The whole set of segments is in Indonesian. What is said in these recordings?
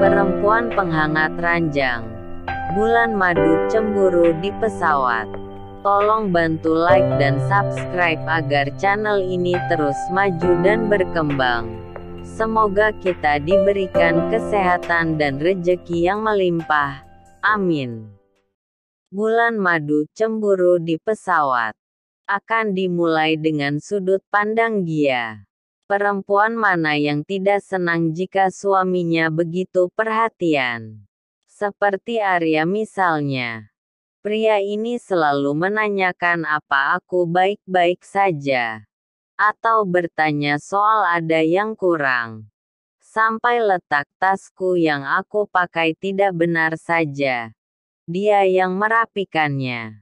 Perempuan penghangat ranjang. Bulan madu cemburu di pesawat. Tolong bantu like dan subscribe agar channel ini terus maju dan berkembang. Semoga kita diberikan kesehatan dan rejeki yang melimpah. Amin. Bulan madu cemburu di pesawat. Akan dimulai dengan sudut pandang Gia. Perempuan mana yang tidak senang jika suaminya begitu perhatian? Seperti Arya misalnya. Pria ini selalu menanyakan apa aku baik-baik saja. Atau bertanya soal ada yang kurang. Sampai letak tasku yang aku pakai tidak benar saja. Dia yang merapikannya.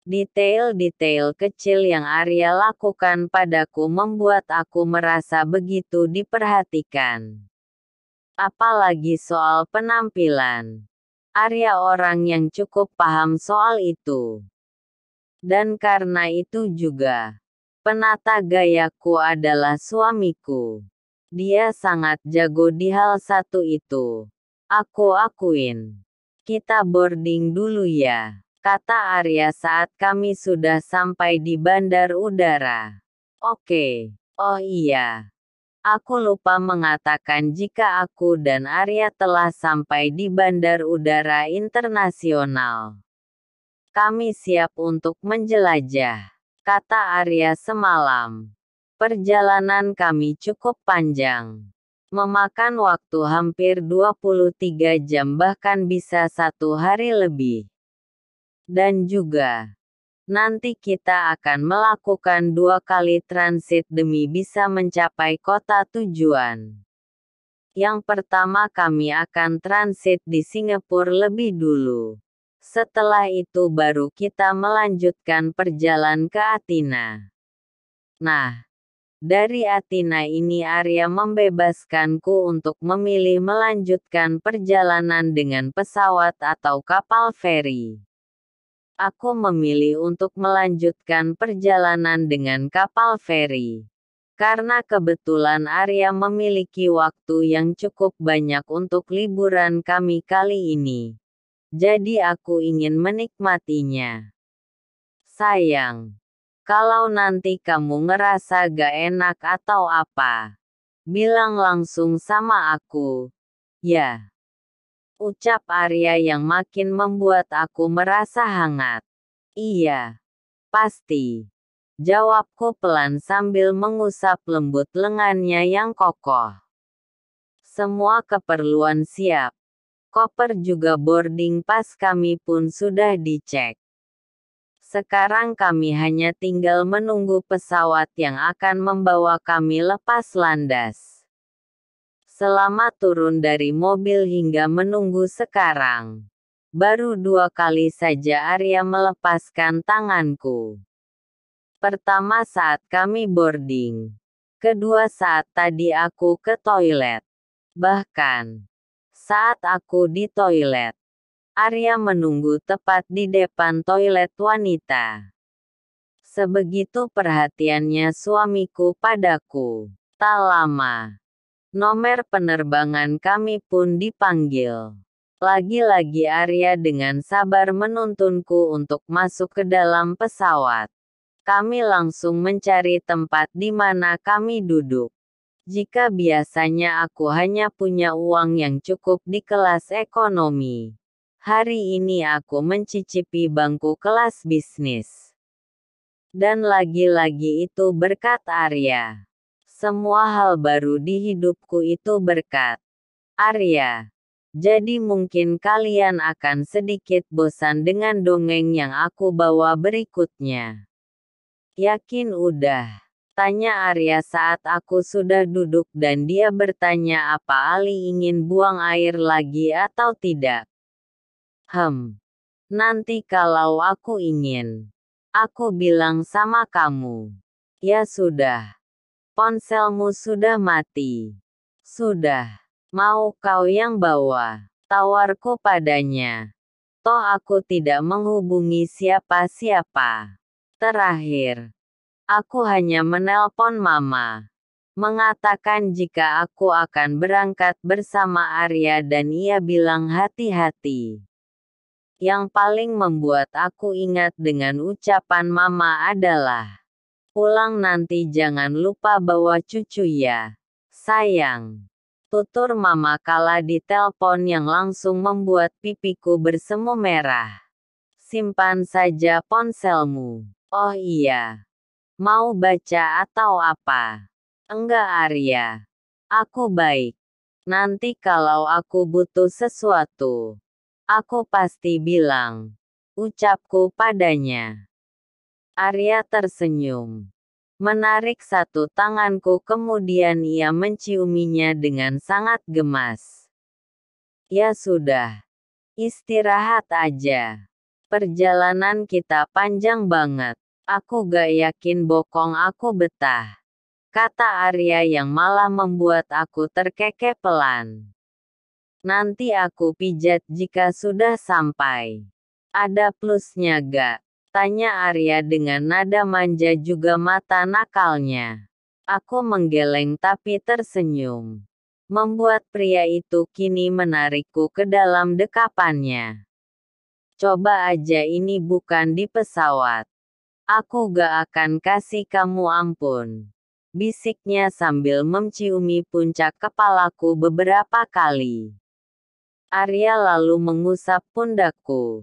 Detail-detail kecil yang Arya lakukan padaku membuat aku merasa begitu diperhatikan. Apalagi soal penampilan. Arya orang yang cukup paham soal itu. Dan karena itu juga, penata gayaku adalah suamiku. Dia sangat jago di hal satu itu. Aku akuin. Kita boarding dulu ya, kata Arya saat kami sudah sampai di bandar udara. Oke, oh iya. Aku lupa mengatakan jika aku dan Arya telah sampai di Bandar Udara Internasional. Kami siap untuk menjelajah, kata Arya semalam. Perjalanan kami cukup panjang. Memakan waktu hampir 23 jam bahkan bisa 1 hari lebih. Dan juga, nanti kita akan melakukan 2 kali transit demi bisa mencapai kota tujuan. Yang pertama kami akan transit di Singapura lebih dulu. Setelah itu baru kita melanjutkan perjalanan ke Athena. Nah, dari Athena ini Arya membebaskanku untuk memilih melanjutkan perjalanan dengan pesawat atau kapal feri. Aku memilih untuk melanjutkan perjalanan dengan kapal feri. Karena kebetulan Arya memiliki waktu yang cukup banyak untuk liburan kami kali ini. Jadi aku ingin menikmatinya. Sayang, kalau nanti kamu ngerasa gak enak atau apa, bilang langsung sama aku, ya. Ucap Arya yang makin membuat aku merasa hangat. Iya, pasti. Jawabku pelan sambil mengusap lembut lengannya yang kokoh. Semua keperluan siap. Koper juga boarding pass kami pun sudah dicek. Sekarang kami hanya tinggal menunggu pesawat yang akan membawa kami lepas landas. Selama turun dari mobil hingga menunggu sekarang, baru 2 kali saja Arya melepaskan tanganku. Pertama saat kami boarding. Kedua saat tadi aku ke toilet. Bahkan, saat aku di toilet, Arya menunggu tepat di depan toilet wanita. Sebegitu perhatiannya suamiku padaku. Tak lama, nomor penerbangan kami pun dipanggil. Lagi-lagi Arya dengan sabar menuntunku untuk masuk ke dalam pesawat. Kami langsung mencari tempat di mana kami duduk. Jika biasanya aku hanya punya uang yang cukup di kelas ekonomi, hari ini aku mencicipi bangku kelas bisnis. Dan lagi-lagi itu berkat Arya. Semua hal baru di hidupku itu berkat Arya. Jadi mungkin kalian akan sedikit bosan dengan dongeng yang aku bawa berikutnya. Yakin udah? Tanya Arya saat aku sudah duduk dan dia bertanya apa Ali ingin buang air lagi atau tidak. Nanti kalau aku ingin. Aku bilang sama kamu. Ya sudah. Ponselmu sudah mati. Sudah. Mau kau yang bawa? Tawarku padanya. Toh aku tidak menghubungi siapa-siapa. Terakhir, aku hanya menelpon mama. mengatakan jika aku akan berangkat bersama Arya dan ia bilang hati-hati. Yang paling membuat aku ingat dengan ucapan Mama adalah, pulang nanti jangan lupa bawa cucu ya, sayang. Tutur Mama kala di telepon yang langsung membuat pipiku bersemu merah. Simpan saja ponselmu. Oh iya. Mau baca atau apa? Enggak Arya. Aku baik. Nanti kalau aku butuh sesuatu, aku pasti bilang. Ucapku padanya. Arya tersenyum. Menarik satu tanganku kemudian ia menciuminya dengan sangat gemas. Ya sudah. Istirahat aja. Perjalanan kita panjang banget. Aku gak yakin bokong aku betah. Kata Arya yang malah membuat aku terkekeh pelan. Nanti aku pijat jika sudah sampai. Ada plusnya gak? Tanya Arya dengan nada manja juga mata nakalnya. Aku menggeleng tapi tersenyum. Membuat pria itu kini menarikku ke dalam dekapannya. Coba aja ini bukan di pesawat. Aku gak akan kasih kamu ampun. Bisiknya sambil menciumi puncak kepalaku beberapa kali. Arya lalu mengusap pundakku.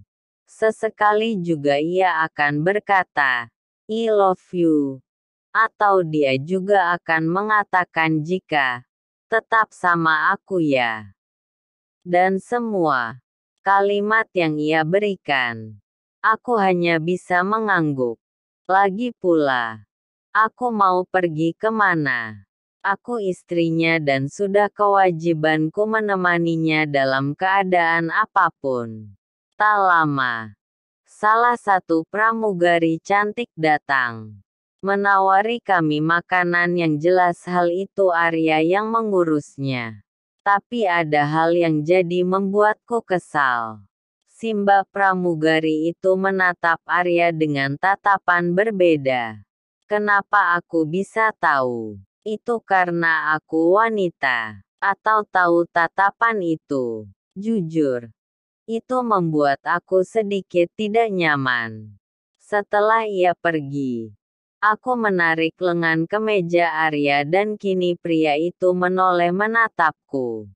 Sesekali juga ia akan berkata, I love you. Atau dia juga akan mengatakan jika, tetap sama aku ya. Dan semua kalimat yang ia berikan, aku hanya bisa mengangguk. Lagi pula, aku mau pergi kemana? Aku istrinya dan sudah kewajibanku menemaninya dalam keadaan apapun. Tak lama, salah satu pramugari cantik datang. Menawari kami makanan yang jelas hal itu Arya yang mengurusnya. Tapi ada hal yang jadi membuatku kesal. Simba pramugari itu menatap Arya dengan tatapan berbeda. Kenapa aku bisa tahu? Itu karena aku wanita. Atau tahu tatapan itu? Jujur, itu membuat aku sedikit tidak nyaman. Setelah ia pergi, aku menarik lengan kemeja Arya dan kini pria itu menoleh menatapku.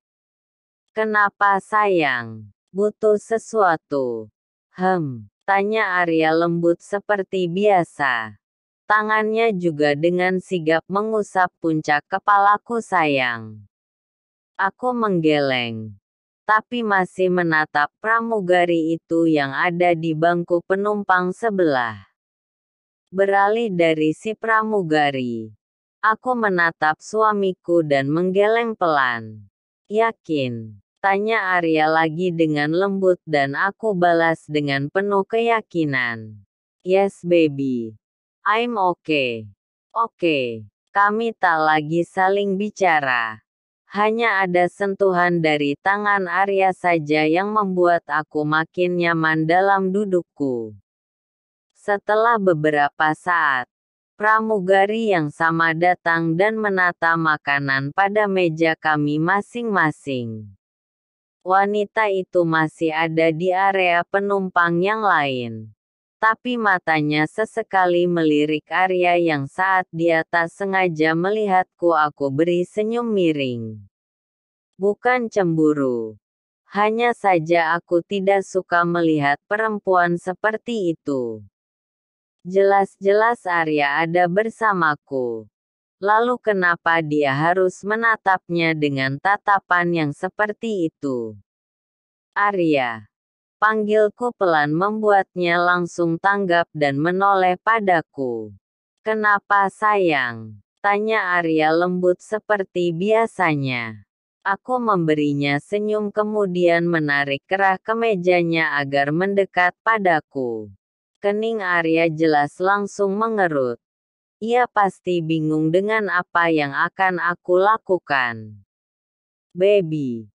Kenapa sayang? Butuh sesuatu? Tanya Arya lembut seperti biasa. Tangannya juga dengan sigap mengusap puncak kepalaku sayang. Aku menggeleng. Tapi masih menatap pramugari itu yang ada di bangku penumpang sebelah. Beralih dari si pramugari, aku menatap suamiku dan menggeleng pelan. Yakin? Tanya Arya lagi dengan lembut dan aku balas dengan penuh keyakinan. Yes baby. I'm okay. Oke. Kami tak lagi saling bicara. Hanya ada sentuhan dari tangan Arya saja yang membuat aku makin nyaman dalam dudukku. Setelah beberapa saat, pramugari yang sama datang dan menata makanan pada meja kami masing-masing. Wanita itu masih ada di area penumpang yang lain. Tapi matanya sesekali melirik Arya yang saat dia tak sengaja melihatku aku beri senyum miring. Bukan cemburu. Hanya saja aku tidak suka melihat perempuan seperti itu. Jelas-jelas Arya ada bersamaku. Lalu kenapa dia harus menatapnya dengan tatapan yang seperti itu? Arya. Panggilku pelan membuatnya langsung tanggap dan menoleh padaku. Kenapa sayang? Tanya Arya lembut seperti biasanya. Aku memberinya senyum kemudian menarik kerah kemejanya agar mendekat padaku. Kening Arya jelas langsung mengerut. Ia pasti bingung dengan apa yang akan aku lakukan. Baby.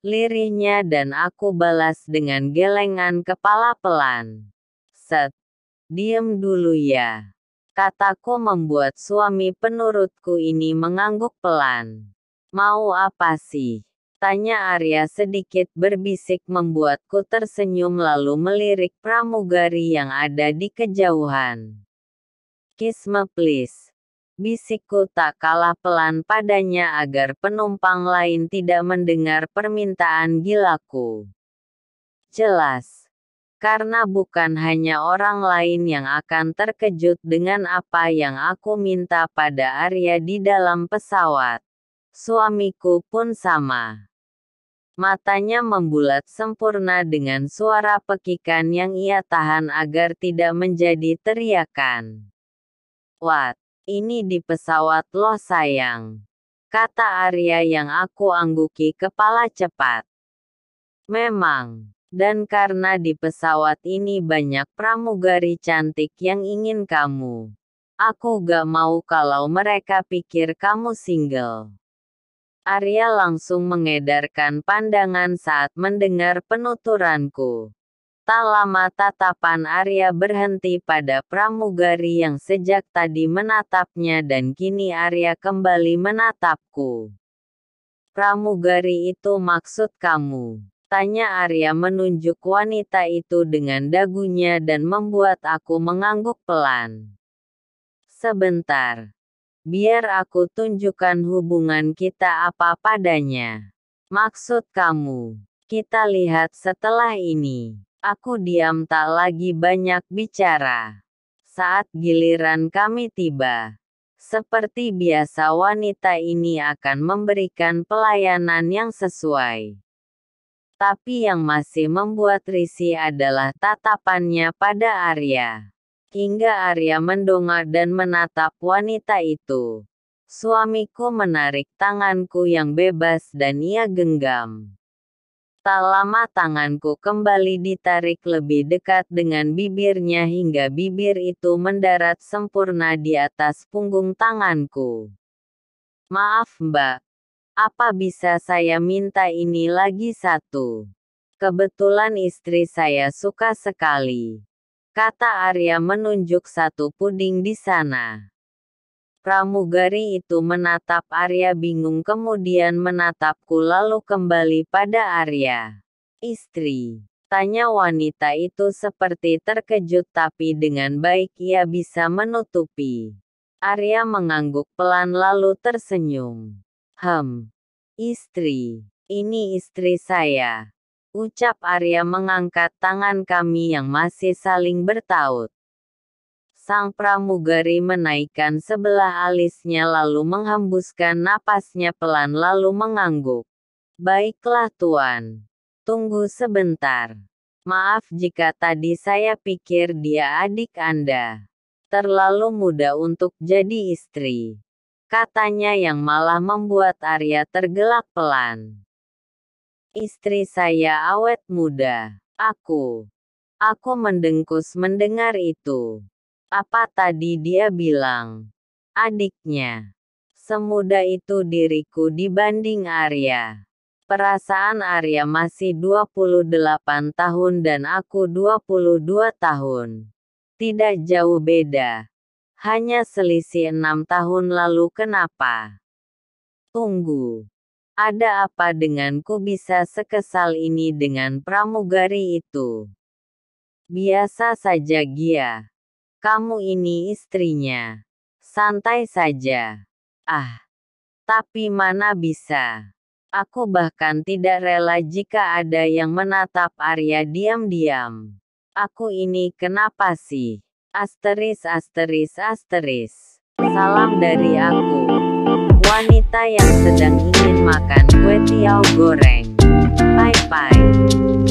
Lirihnya dan aku balas dengan gelengan kepala pelan. Set. Diem dulu ya. Kataku membuat suami penurutku ini mengangguk pelan. Mau apa sih? Tanya Arya sedikit berbisik membuatku tersenyum lalu melirik pramugari yang ada di kejauhan. Kiss me please. Bisikku tak kalah pelan padanya agar penumpang lain tidak mendengar permintaan gilaku. Jelas. Karena bukan hanya orang lain yang akan terkejut dengan apa yang aku minta pada Arya di dalam pesawat. Suamiku pun sama. Matanya membulat sempurna dengan suara pekikan yang ia tahan agar tidak menjadi teriakan. "What? Ini di pesawat loh sayang," kata Arya yang aku angguki kepala cepat. Memang. Dan karena di pesawat ini banyak pramugari cantik yang ingin kamu. Aku gak mau kalau mereka pikir kamu single. Arya langsung mengedarkan pandangan saat mendengar penuturanku. Tak lama tatapan Arya berhenti pada pramugari yang sejak tadi menatapnya dan kini Arya kembali menatapku. Pramugari itu maksud kamu? Tanya Arya menunjuk wanita itu dengan dagunya dan membuat aku mengangguk pelan. Sebentar. Biar aku tunjukkan hubungan kita apa padanya. Maksud kamu, kita lihat setelah ini. Aku diam tak lagi banyak bicara. Saat giliran kami tiba. Seperti biasa wanita ini akan memberikan pelayanan yang sesuai. Tapi yang masih membuat risih adalah tatapannya pada Arya. Hingga Arya mendongak dan menatap wanita itu. Suamiku menarik tanganku yang bebas dan ia genggam. Tak lama tanganku kembali ditarik lebih dekat dengan bibirnya hingga bibir itu mendarat sempurna di atas punggung tanganku. Maaf Mbak. Apa bisa saya minta ini lagi satu? Kebetulan istri saya suka sekali. Kata Arya menunjuk satu puding di sana. Pramugari itu menatap Arya bingung kemudian menatapku lalu kembali pada Arya. Istri? Tanya wanita itu seperti terkejut tapi dengan baik ia bisa menutupi. Arya mengangguk pelan lalu tersenyum. Istri. Ini istri saya. Ucap Arya mengangkat tangan kami yang masih saling bertaut. Sang pramugari menaikkan sebelah alisnya lalu menghembuskan napasnya pelan lalu mengangguk. Baiklah tuan. Tunggu sebentar. Maaf jika tadi saya pikir dia adik Anda. Terlalu muda untuk jadi istri. Katanya yang malah membuat Arya tergelak pelan. Istri saya awet muda. Aku mendengkus mendengar itu. Apa tadi dia bilang? Adiknya. Semuda itu diriku dibanding Arya. Perasaan Arya masih 28 tahun dan aku 22 tahun. Tidak jauh beda. Hanya selisih 6 tahun lalu kenapa? Tunggu. Ada apa denganku bisa sekesal ini dengan pramugari itu? Biasa saja Gia. Kamu ini istrinya. Santai saja. Tapi mana bisa. Aku bahkan tidak rela jika ada yang menatap Arya diam-diam. Aku ini kenapa sih? Asteris. Salam dari aku. Wanita yang sedang ingin makan kue tiaw goreng. Bye.